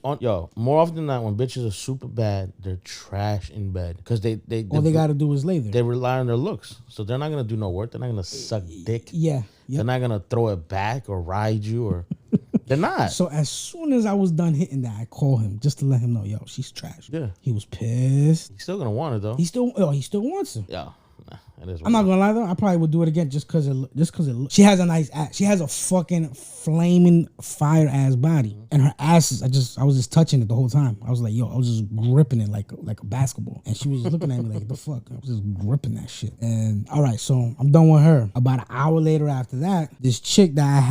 more often than not, when bitches are super bad, they're trash in bed. Because all they got to do is lay there. They rely on their looks. So they're not going to do no work. They're not going to suck dick. Yeah. Yep. They're not going to throw it back or ride you or... They're not. So as soon as I was done hitting that, I called him just to let him know, yo, she's trash. Yeah. He was pissed. He's still gonna want it though. He still wants her. Yeah. I'm not gonna lie though, I probably would do it again just cause she has a nice ass. She has a fucking flaming fire ass body, and her ass is. I was just touching it the whole time. I was like, yo, I was just gripping it like a basketball, and she was looking at me like, the fuck. I was just gripping that shit. And all right, so I'm done with her. About an hour later after that, this chick that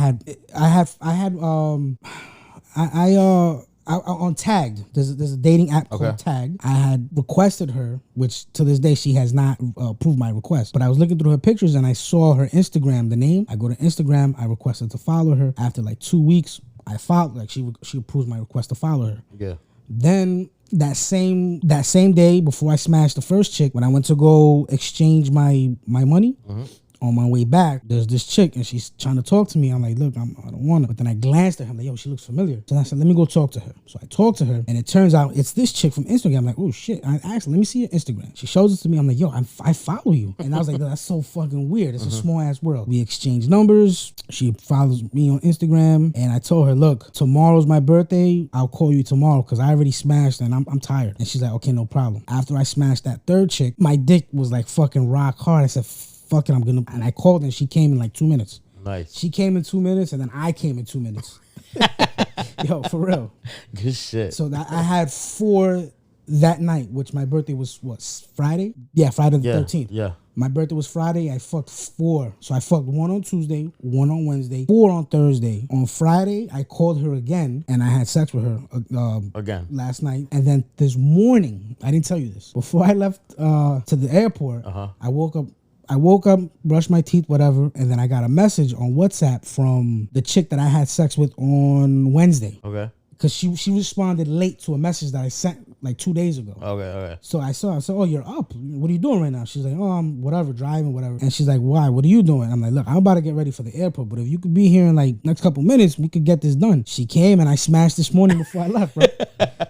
on Tagged, there's a dating app called Tagged. I had requested her, which to this day she has not approved my request. But I was looking through her pictures and I saw her Instagram, the name. I go to Instagram, I requested to follow her. After like 2 weeks, I followed, like she approves my request to follow her. Yeah. Then that same day before I smashed the first chick, when I went to go exchange my money. On my way back, there's this chick and she's trying to talk to me. I'm like, look, I don't want her. But then I glanced at her. I'm like, yo, she looks familiar. So I said, let me go talk to her. So I talked to her and it turns out it's this chick from Instagram. I'm like, oh shit. I asked her, let me see your Instagram. She shows it to me. I'm like, yo, I follow you. And I was like, that's so fucking weird. It's a small ass world. We exchanged numbers. She follows me on Instagram. And I told her, look, tomorrow's my birthday. I'll call you tomorrow because I already smashed and I'm tired. And she's like, okay, no problem. After I smashed that third chick, my dick was like fucking rock hard. I said, fuck it, and I called and she came in like 2 minutes. Nice. She came in 2 minutes and then I came in 2 minutes. Yo, for real. Good shit. So that I had 4 that night, which my birthday was what, Friday? Yeah, Friday the 13th. Yeah. My birthday was Friday. I fucked 4. So I fucked 1 on Tuesday, 1 on Wednesday, 4 on Thursday. On Friday, I called her again and I had sex with her again last night. And then this morning, I didn't tell you this. Before I left to the airport, I woke up, brushed my teeth, whatever, and then I got a message on WhatsApp from the chick that I had sex with on Wednesday. Okay. Because she responded late to a message that I sent like 2 days ago. Okay. So I said, oh, you're up. What are you doing right now? She's like, oh, I'm whatever, driving, whatever. And she's like, why? What are you doing? I'm like, look, I'm about to get ready for the airport, but if you could be here in like next couple minutes, we could get this done. She came and I smashed this morning before I left, bro.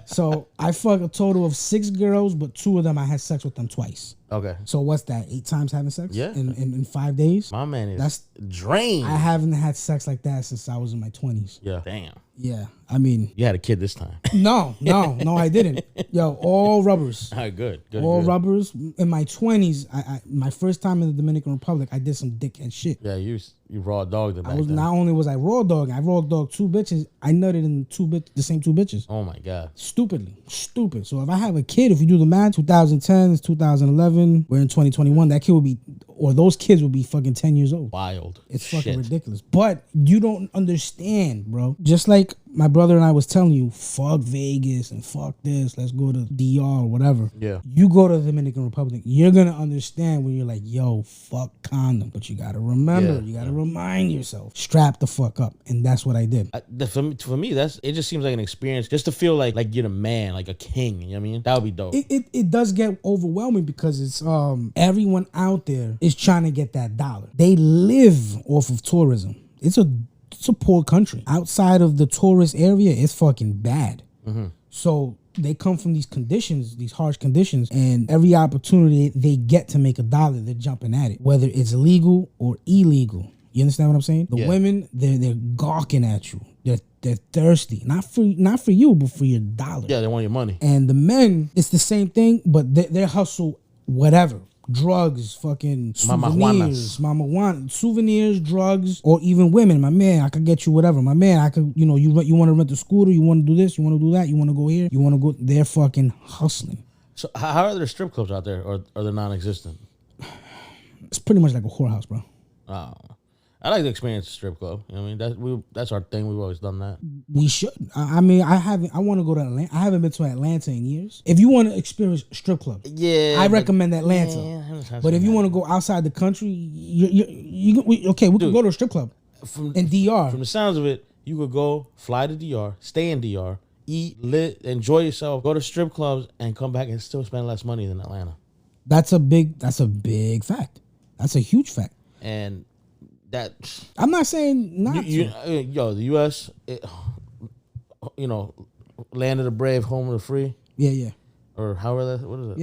So I fucked a total of 6 girls, but 2 of them I had sex with them twice. Okay. So what's that? 8 times having sex? Yeah. In 5 days? My man is drained. I haven't had sex like that since I was in my 20s. Yeah. Damn. Yeah. I mean. You had a kid this time. No, I didn't. Yo, all rubbers. All right, good. All rubbers. In my 20s, I my first time in the Dominican Republic, I did some dickhead shit. Yeah, you raw dogged it back then. Not only was I raw dogging, I raw dogged 2 bitches. I nutted in the same 2 bitches. Oh my God. Stupid. So if I have a kid, if you do the math, 2010 is 2011, we're in 2021, that kid would be, or those kids would be fucking 10 years old. Wild. It's fucking ridiculous. But you don't understand, bro. Just like my brother and I was telling you, fuck Vegas and fuck this, let's go to DR or whatever. Yeah. You go to the Dominican Republic, you're gonna understand when you're like, yo, fuck condom. But you gotta remember, remind yourself, strap the fuck up. And that's what I did. For me, it just seems like an experience just to feel like you're the man, like a king. You know what I mean? That would be dope. It does get overwhelming because it's everyone out there is trying to get that dollar. They live off of tourism. It's a poor country. Outside of the tourist area, it's fucking bad. Mm-hmm. So they come from these conditions, these harsh conditions, and every opportunity they get to make a dollar, they're jumping at it, whether it's legal or illegal. You understand what I'm saying? The women, they're gawking at you. They're thirsty, not for you, but for your dollar. Yeah, they want your money. And the men, it's the same thing, but they hustle whatever. Drugs, fucking souvenirs, drugs, or even women. My man, I could get you whatever. My man, I could, you want to rent a scooter, you want to do this, you want to do that, you want to go here, you want to go. They're fucking hustling. So how are there strip clubs out there, or are they non-existent? It's pretty much like a whorehouse, bro. Oh. I like to experience a strip club. You know what I mean? That's our thing. We've always done that. We should. I mean, I want to go to Atlanta. I haven't been to Atlanta in years. If you want to experience a strip club, I recommend Atlanta. Yeah, but if you want to go outside the country, we can go to a strip club in DR. From the sounds of it, you could go, fly to DR, stay in DR, eat, lit, enjoy yourself, go to strip clubs, and come back and still spend less money than Atlanta. That's a big fact. That's a huge fact. And that I'm not saying not the U.S., land of the brave, home of the free. Yeah. Or however that, what is it?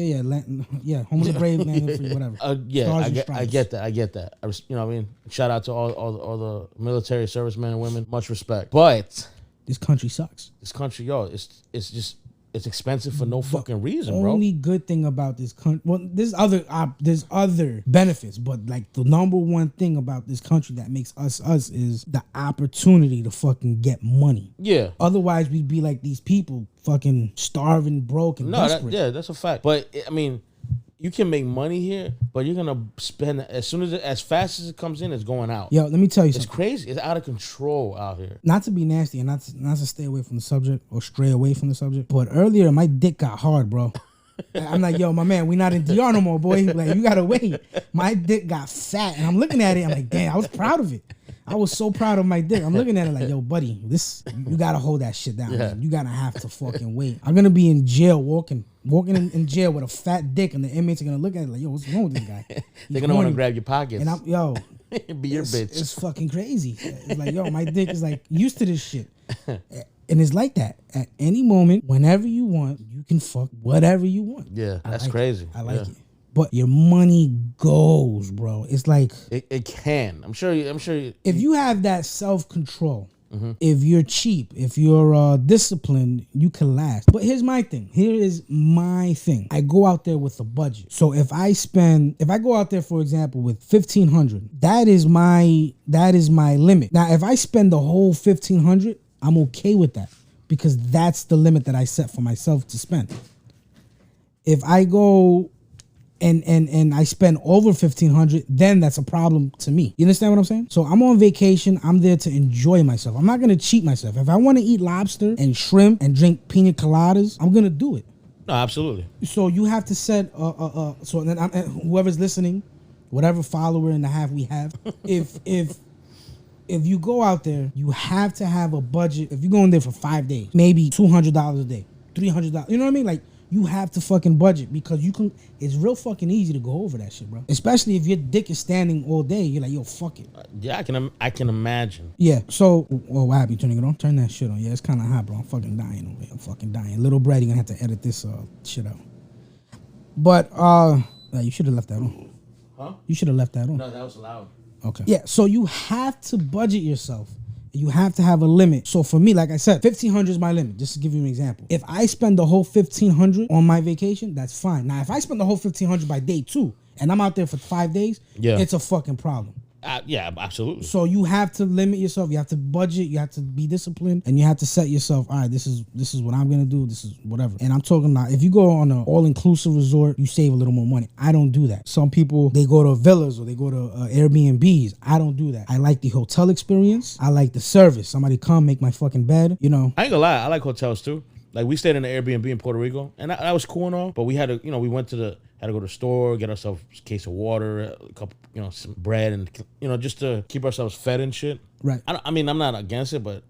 Yeah, home of the brave, land of the free, whatever. I get that. I mean, shout out to all the military servicemen and women. Much respect. But this country sucks. This country, it's expensive for no fucking reason, bro. The only good thing about this country, well, there's other benefits, but like the number one thing about this country that makes us is the opportunity to fucking get money. Yeah. Otherwise, we'd be like these people, fucking starving, broke, and desperate. That's a fact. But I mean, you can make money here, but you're gonna spend as fast as it comes in, it's going out. Yo, let me tell you something. It's crazy. It's out of control out here. Not to be nasty and not to stay away from the subject or stray away from the subject, but earlier my dick got hard, bro. I'm like, yo, my man, we not in DR no more, boy. Like, you gotta wait. My dick got fat, and I'm looking at it. I'm like, damn, I was proud of it. I was so proud of my dick. I'm looking at it like, yo, buddy, you gotta hold that shit down. Man. You gotta have to fucking wait. I'm gonna be in jail walking in jail with a fat dick, and the inmates are gonna look at it like, yo, what's wrong with this guy? They're gonna want to grab your pockets. And be your bitch. It's fucking crazy. It's like, yo, my dick is like used to this shit. And it's like that. At any moment, whenever you want, you can fuck whatever you want. Yeah, that's crazy. I like it. But your money goes, bro. It's like it can. I'm sure. If you have that self-control, if you're cheap, if you're disciplined, you can last. But here's my thing. I go out there with a budget. So if I go out there, for example, with $1,500, that is my limit. Now, if I spend the whole $1,500, I'm okay with that because that's the limit that I set for myself to spend. If I go and I spend over $1,500, then that's a problem to me. You understand what I'm saying? So I'm on vacation. I'm there to enjoy myself. I'm not going to cheat myself. If I want to eat lobster and shrimp and drink pina coladas, I'm going to do it. No, absolutely. So you have to set, so then whoever's listening, whatever follower and a half we have, if you go out there, you have to have a budget. If you're going there for 5 days, maybe $200 a day, $300. You know what I mean? Like, you have to fucking budget because it's real fucking easy to go over that shit, bro. Especially if your dick is standing all day. You're like, yo, fuck it. Yeah, I can imagine. Yeah, so, what happened? You turning it on? Turn that shit on. Yeah, it's kind of hot, bro. I'm fucking dying over here. I'm fucking dying. Little Brad, you're going to have to edit this shit out. But, you should have left that on. Huh? You should have left that on. No, that was loud. Okay. Yeah, so you have to budget yourself. You have to have a limit. So for me, like I said, $1,500 is my limit. Just to give you an example. If I spend the whole $1,500 on my vacation, that's fine. Now, if I spend the whole $1,500 by day 2 and I'm out there for 5 days, it's a fucking problem. Yeah, absolutely. So you have to limit yourself. You have to budget. You have to be disciplined, and you have to set yourself. All right, this is what I'm gonna do. This is whatever. And I'm talking about if you go on an all-inclusive resort, you save a little more money. I don't do that. Some people, they go to villas or they go to Airbnbs. I don't do that. I like the hotel experience. I like the service. Somebody come make my fucking bed. You know. I ain't gonna lie. I like hotels too. Like we stayed in an Airbnb in Puerto Rico, and that was cool and all. But we had we went to Had to go to the store, get ourselves a case of water, a couple, some bread, and just to keep ourselves fed and shit. Right. I mean, I'm not against it, but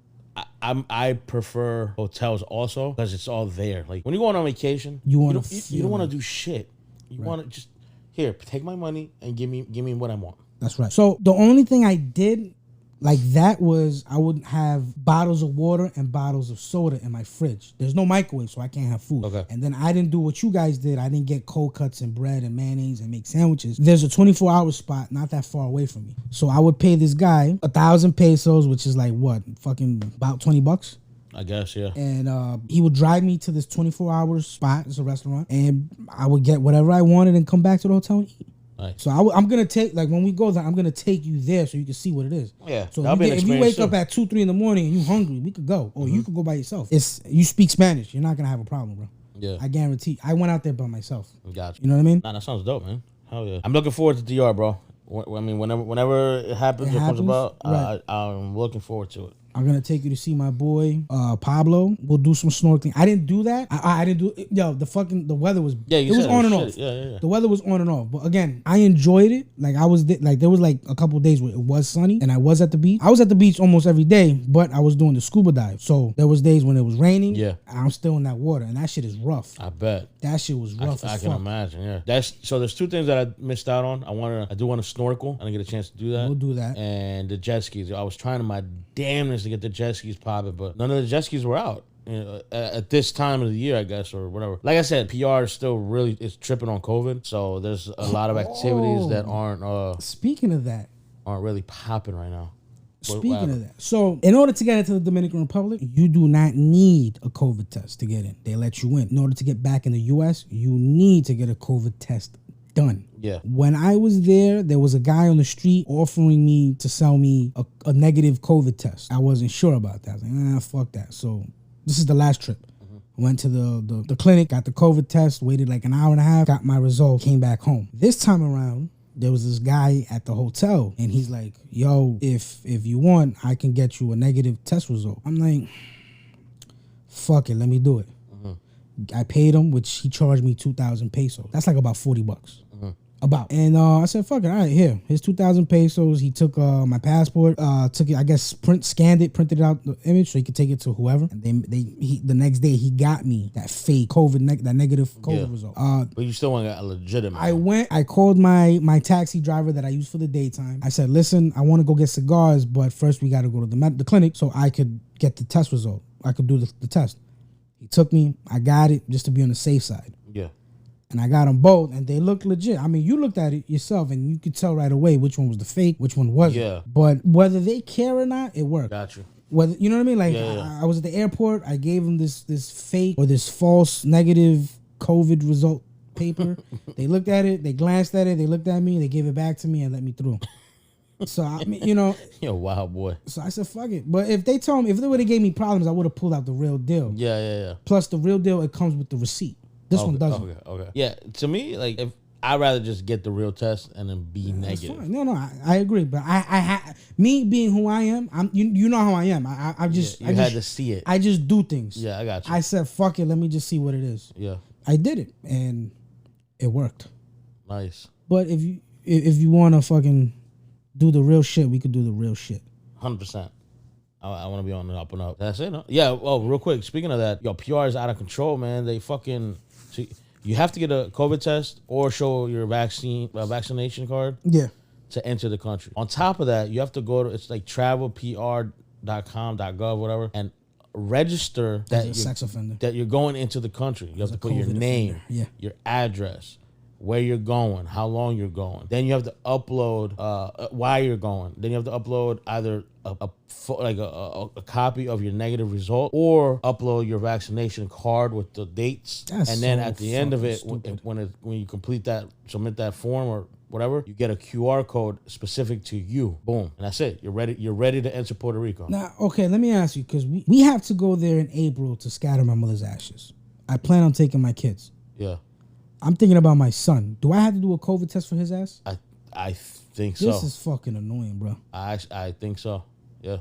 I prefer hotels also because it's all there. Like when you go on vacation, you don't want to do shit. You want to just here, take my money and give me what I want. That's right. So the only thing I did like that was I would have bottles of water and bottles of soda in my fridge. There's no microwave, so I can't have food. Okay. And then I didn't do what you guys did. I didn't get cold cuts and bread and mayonnaise and make sandwiches. There's a 24-hour spot not that far away from me. So I would pay this guy 1,000 pesos, which is like what? Fucking about $20? I guess, yeah. And he would drive me to this 24-hour spot. It's a restaurant. And I would get whatever I wanted and come back to the hotel and eat. Nice. So I'm gonna take, like, when we go there, I'm gonna take you there so you can see what it is. Yeah. So if you wake up at 2-3 in the morning and you hungry, we could go, or you could go by yourself. You speak Spanish, you're not gonna have a problem, bro. Yeah. I guarantee. I went out there by myself. Gotcha. You know what I mean? Nah, that sounds dope, man. Hell yeah. I'm looking forward to DR, bro. I mean, whenever it happens, it comes about, right. I'm looking forward to it. I'm gonna take you to see my boy Pablo. We'll do some snorkeling. I didn't do that. I didn't do. Yo, the weather was. Yeah, it was on and off. Yeah. The weather was on and off. But again, I enjoyed it. Like I was like there was like a couple of days where it was sunny and I was at the beach. I was at the beach almost every day, but I was doing the scuba dive. So there was days when it was raining. Yeah, I'm still in that water, and that shit is rough. I bet that shit was rough. I can imagine. Yeah, there's two things that I missed out on. I do want to snorkel. I didn't get a chance to do that. We'll do that. And the jet skis. I was trying my damnness to get the jet skis popping, but none of the jet skis were out. At this time of the year, I guess, or whatever. Like I said, PR is still really tripping on COVID, so there's a lot of activities that aren't. Speaking of that, aren't really popping right now. Speaking of that, so in order to get into the Dominican Republic, you do not need a COVID test to get in. They let you in. In order to get back in the U.S., you need to get a COVID test done. Yeah. When I was there was a guy on the street offering me to sell me a negative COVID test. I wasn't sure about that. I was like, fuck that. So this is the last trip. Went to the clinic, got the COVID test, waited like an hour and a half, got my result, came back home. This time around, there was this guy at the hotel, and he's like, yo, if you want, I can get you a negative test result. I'm like, fuck it, let me do it. I paid him, which he charged me 2,000 pesos. That's like about $40. About. And I said, fuck it, all right, here's 2,000 pesos. He took my passport, took it, I guess, scanned it, printed out the image so he could take it to whoever. And the next day he got me that fake COVID, that negative COVID result. But you still want to get a legitimate. I called my taxi driver that I use for the daytime. I said, listen, I want to go get cigars, but first we got to go to the clinic so I could get the test result. I could do the test. He took me, I got it just to be on the safe side. Yeah. And I got them both, and they look legit. I mean, you looked at it yourself, and you could tell right away which one was the fake, which one wasn't. Yeah. But whether they care or not, it worked. Got you. Whether you know what I mean? Like I was at the airport, I gave them this fake or this false negative COVID result paper. They looked at it, they glanced at it, they looked at me, they gave it back to me and let me through. So I mean, you're a wild boy. So I said, fuck it. But if they would have gave me problems, I would have pulled out the real deal. Yeah. Plus the real deal, it comes with the receipt. This one doesn't. Okay. Yeah, to me, like if I'd rather just get the real test and then be negative. Fine. No, I agree. But me being who I am, you know how I am. I just had to see it. I just do things. Yeah, I got you. I said, fuck it, let me just see what it is. Yeah. I did it and it worked. Nice. But if you want to fucking do the real shit, we could do the real shit. 100%. I want to be on the up and up. That's it. No? Yeah. Well, real quick. Speaking of that, PR is out of control, man. They fucking. You have to get a COVID test or show your vaccination card. Yeah. To enter the country. On top of that, you have to go to it's like travelpr.com.gov, whatever, and register that sex offender. That you're going into the country. You have to put your name, your address, where you're going, how long you're going. Then you have to upload why you're going. Then you have to upload either a copy of your negative result or upload your vaccination card with the dates. And then at the end of it, when you complete that, submit that form or whatever, you get a QR code specific to you. Boom. And that's it. You're ready to enter Puerto Rico. Now, okay, let me ask you, because we have to go there in April to scatter my mother's ashes. I plan on taking my kids. Yeah. I'm thinking about my son. Do I have to do a COVID test for his ass? I think so. This is fucking annoying, bro. I think so. Yeah.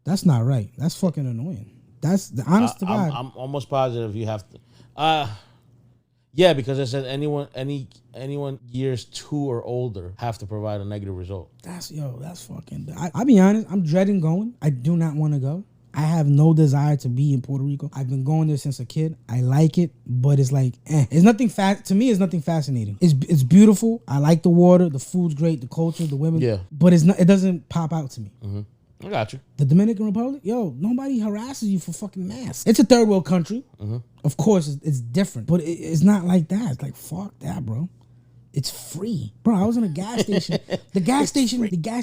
That's not right. That's fucking annoying. That's the honest to God. I'm almost positive you have to. Yeah, because it says anyone years 2 or older have to provide a negative result. That's fucking. I'll be honest. I'm dreading going. I do not want to go. I have no desire to be in Puerto Rico. I've been going there since a kid. I like it, but it's like, It's nothing to me, it's nothing fascinating. It's beautiful. I like the water. The food's great. The culture, the women. Yeah. But it doesn't pop out to me. Mm-hmm. I got you. The Dominican Republic, nobody harasses you for fucking masks. It's a third world country. Mm-hmm. Of course, it's different, but it's not like that. It's like, fuck that, bro. It's free, bro. I was in a gas station. The gas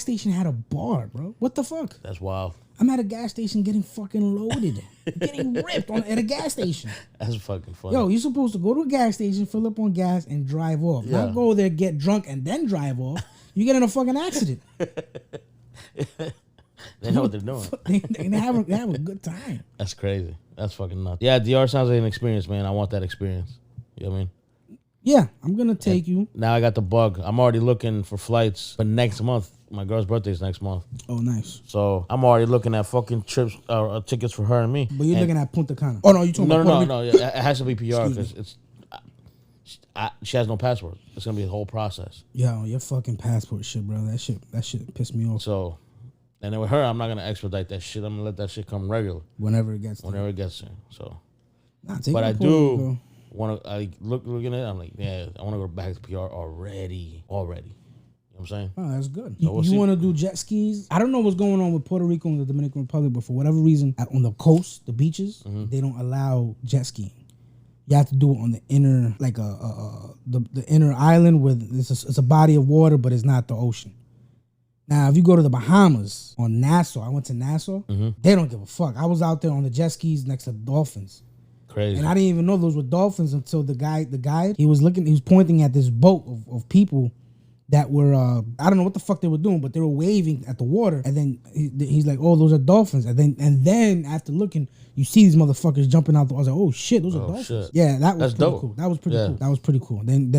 station had a bar, bro. What the fuck? That's wild. I'm at a gas station getting fucking loaded, getting ripped at a gas station. That's fucking funny. Yo, you're supposed to go to a gas station, fill up on gas, and drive off. Yeah. Not go there, get drunk, and then drive off. You get in a fucking accident. They know what they're doing. they have a good time. That's crazy. That's fucking nuts. Yeah, DR sounds like an experience, man. I want that experience. You know what I mean? Yeah, I'm going to take you. Now I got the bug. I'm already looking for flights for next month. My girl's birthday is next month. Oh, nice. So I'm already looking at fucking trips, tickets for her and me. But you're looking at Punta Cana. Oh, no, you're talking about Puerto Rico? No. It has to be PR because she has no passport. It's going to be a whole process. Yo, your fucking passport shit, bro. That shit pissed me off. So... And then with her, I'm not gonna expedite that shit. I'm gonna let that shit come regular. Whenever it gets there. So, but I do want to. I looking at it. I'm like, yeah, I want to go back to PR already. You know what I'm saying? Oh, that's good. So you want to do jet skis? I don't know what's going on with Puerto Rico and the Dominican Republic, but for whatever reason, on the coast, the beaches, they don't allow jet skiing. You have to do it on the inner, like the inner island with it's a body of water, but it's not the ocean. Now, if you go to the Bahamas on Nassau, I went to Nassau, they don't give a fuck. I was out there on the jet skis next to dolphins. Crazy. And I didn't even know those were dolphins until the guide, he was pointing at this boat of people that were, I don't know what the fuck they were doing, but they were waving at the water. And then he's like, oh, those are dolphins. And then after looking, you see these motherfuckers jumping out. I was like, oh shit, those are dolphins. Shit. Yeah, that's pretty dope. Cool. That was pretty cool. That was pretty cool. Then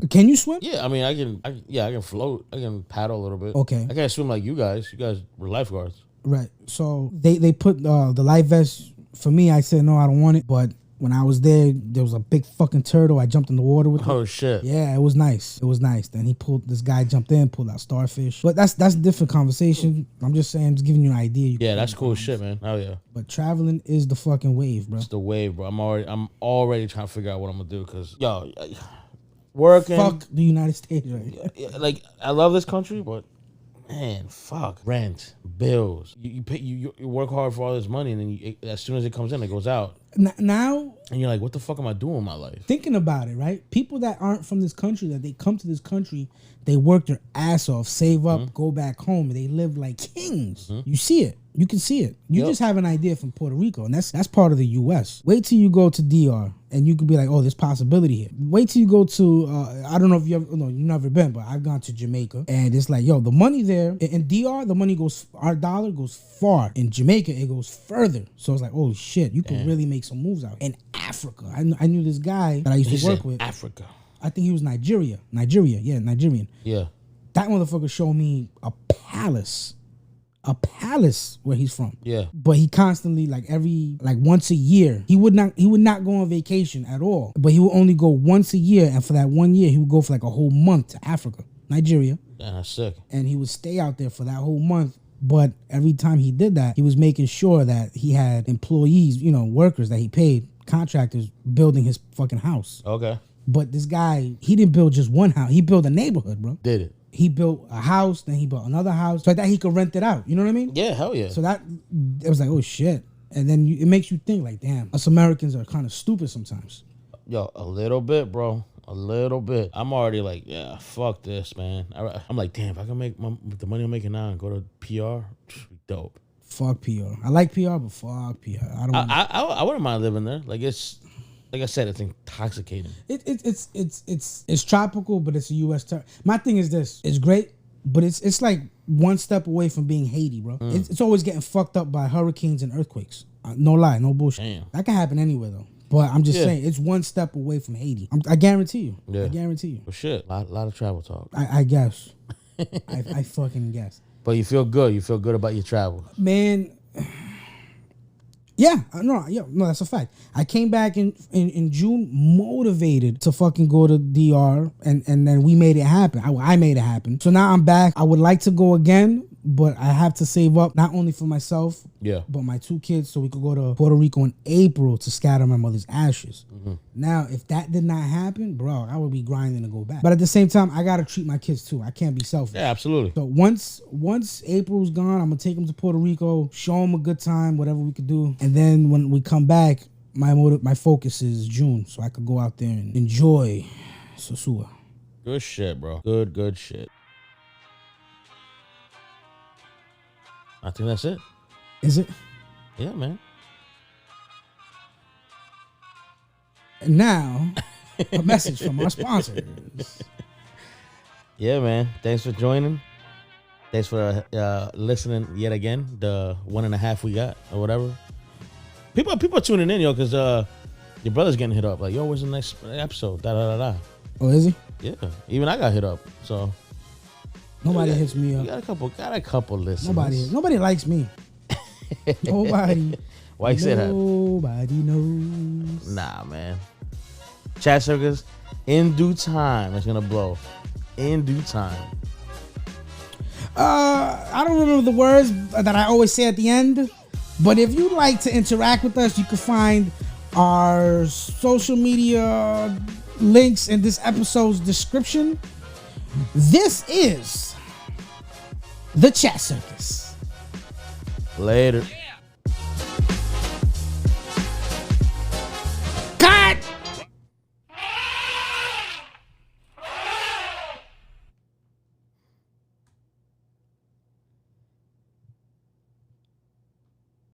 can you swim? Yeah, I mean, I can float. I can paddle a little bit. Okay. I can't swim like you guys. You guys were lifeguards. Right. So they put the life vest for me. I said, no, I don't want it. But when I was there was a big fucking turtle. I jumped in the water with it. Oh shit. Yeah, it was nice. Then this guy jumped in, pulled out starfish. But that's a different conversation. I'm just saying, just giving you an idea. Yeah, that's cool shit, man. Oh yeah. But traveling is the fucking wave, bro. It's the wave, bro. I'm already trying to figure out what I'm gonna do because working. Fuck the United States, right? Yeah, like I love this country, but man, fuck rent, bills. You pay you work hard for all this money, and then as soon as it comes in, it goes out. Now, and you're like, what the fuck am I doing with my life? Thinking about it, right? People that aren't from this country, that they come to this country, they work their ass off, save up, go back home, and they live like kings. You see it. You can see it. You just have an idea from Puerto Rico, and that's part of the U.S. Wait till you go to DR, and you could be like, oh, there's possibility here. Wait till you go to, I don't know if you've never been, but I've gone to Jamaica, and it's like, yo, the money there, in DR, the money our dollar goes far. In Jamaica, it goes further. So it's like, oh, shit, you can really make some moves out. In Africa, I knew this guy that I used to work with. Africa. I think he was Nigerian. Yeah. That motherfucker showed me a palace where he's from. Yeah. But he constantly, once a year, he would not go on vacation at all. But he would only go once a year, and for that 1 year, he would go for like a whole month to Africa, Nigeria. Yeah, that's sick. And he would stay out there for that whole month. But every time he did that, he was making sure that he had employees, workers that he paid, contractors building his fucking house. Okay. But this guy, he didn't build just one house. He built a neighborhood, bro. Did it? He built a house, then he built another house, so that he could rent it out. You know what I mean? Yeah, hell yeah. So it was like, oh shit. And then it makes you think like, damn, us Americans are kind of stupid sometimes. Yo, a little bit, bro. A little bit. I'm already like, yeah, fuck this, man. I'm like, damn, if I can make the money I'm making now and go to PR, dope. Fuck PR. I like PR, but fuck PR. I wouldn't mind living there. Like it's, like I said, it's intoxicating. It's tropical, but it's a U.S. term. My thing is this: it's great, but it's like one step away from being Haiti, bro. It's always getting fucked up by hurricanes and earthquakes. No lie, no bullshit. Damn. That can happen anywhere though. But I'm just saying, it's one step away from Haiti. I guarantee you. Yeah. I guarantee you. Well, shit, a lot of travel talk. I guess. I fucking guess. But you feel good. You feel good about your travel. Man, Yeah, no, that's a fact. I came back in June motivated to fucking go to DR, and then we made it happen. I made it happen. So now I'm back. I would like to go again, but I have to save up not only for myself, but my 2 kids, so we could go to Puerto Rico in April to scatter my mother's ashes. Now, if that did not happen, bro, I would be grinding to go back. But at the same time, I gotta treat my kids too. I can't be selfish. Yeah, absolutely. So once April's gone, I'm gonna take them to Puerto Rico, show them a good time, whatever we could do, and then when we come back, my focus is June, so I could go out there and enjoy Sosua. Good shit, bro. Good shit. I think that's it. Is it? Yeah, man. And now, a message from our sponsors. Yeah, man. Thanks for joining. Thanks for listening yet again. The 1.5 we got or whatever. People are tuning in, yo, because your brother's getting hit up. Like, yo, where's the next episode? Oh, is he? Yeah. Even I got hit up. So nobody hits me up. Got a couple listeners. Nobody likes me. Nobody. Why you say that? Nobody knows. Nah, man. Chat Circus, in due time, it's gonna blow. In due time. I don't remember the words that I always say at the end, but if you'd like to interact with us, you can find our social media links in this episode's description. This is the Chat Circus. Later.